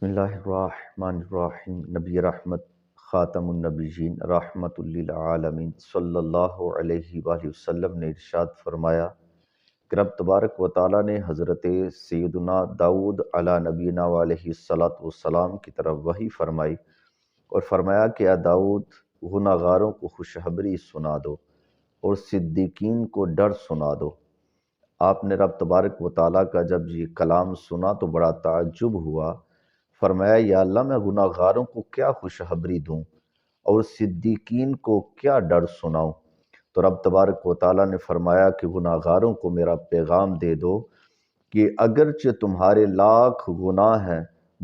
بسم اللہ الرحمن الرحیم۔ نبی رحمت خاتم النبیین رحمت للعالمین صلی اللہ علیہ وآلہ وسلم نے ارشاد فرمایا کہ رب تبارک و تعالیٰ نے حضرت سیدنا داؤد علی نبینا علیہ الصلاۃ والسلام کی طرف وحی فرمائی اور فرمایا کہ اے داؤد، گناہ گاروں کو خوشخبری سنا دو اور صدیقین کو ڈر سنا دو۔ آپ نے رب تبارک و تعالیٰ کا جب یہ کلام سنا تو بڑا تعجب ہوا۔ فرمایا یا اللہ، میں گناہ گاروں کو کیا خوشخبری دوں اور صدیقین کو کیا ڈر سناؤں؟ تو رب تبارک و تعالیٰ نے فرمایا کہ گناہ گاروں کو میرا پیغام دے دو کہ اگرچہ تمہارے لاکھ گناہ ہیں،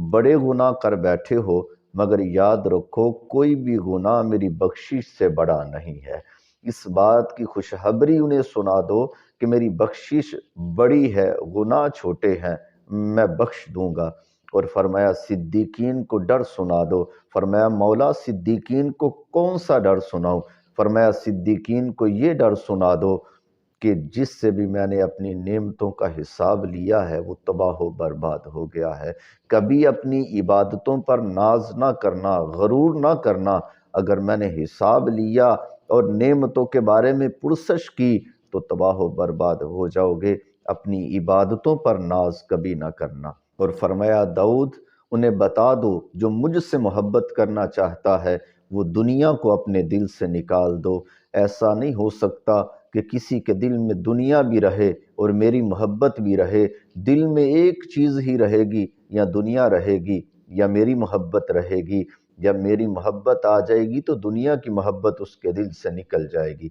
بڑے گناہ کر بیٹھے ہو، مگر یاد رکھو کوئی بھی گناہ میری بخشش سے بڑا نہیں ہے۔ اس بات کی خوشخبری انہیں سنا دو کہ میری بخشش بڑی ہے، گناہ چھوٹے ہیں، میں بخش دوں گا۔ اور فرمایا صدیقین کو ڈر سنا دو۔ فرمایا مولا صدیقین کو کون سا ڈر سناؤں؟ فرمایا صدیقین کو یہ ڈر سنا دو کہ جس سے بھی میں نے اپنی نعمتوں کا حساب لیا ہے وہ تباہ و برباد ہو گیا ہے۔ کبھی اپنی عبادتوں پر ناز نہ کرنا، غرور نہ کرنا۔ اگر میں نے حساب لیا اور نعمتوں کے بارے میں پرسش کی تو تباہ و برباد ہو جاؤ گے۔ اپنی عبادتوں پر ناز کبھی نہ کرنا۔ اور فرمایا داؤد، انہیں بتا دو جو مجھ سے محبت کرنا چاہتا ہے وہ دنیا کو اپنے دل سے نکال دو۔ ایسا نہیں ہو سکتا کہ کسی کے دل میں دنیا بھی رہے اور میری محبت بھی رہے۔ دل میں ایک چیز ہی رہے گی، یا دنیا رہے گی یا میری محبت رہے گی۔ جب میری محبت آ جائے گی تو دنیا کی محبت اس کے دل سے نکل جائے گی۔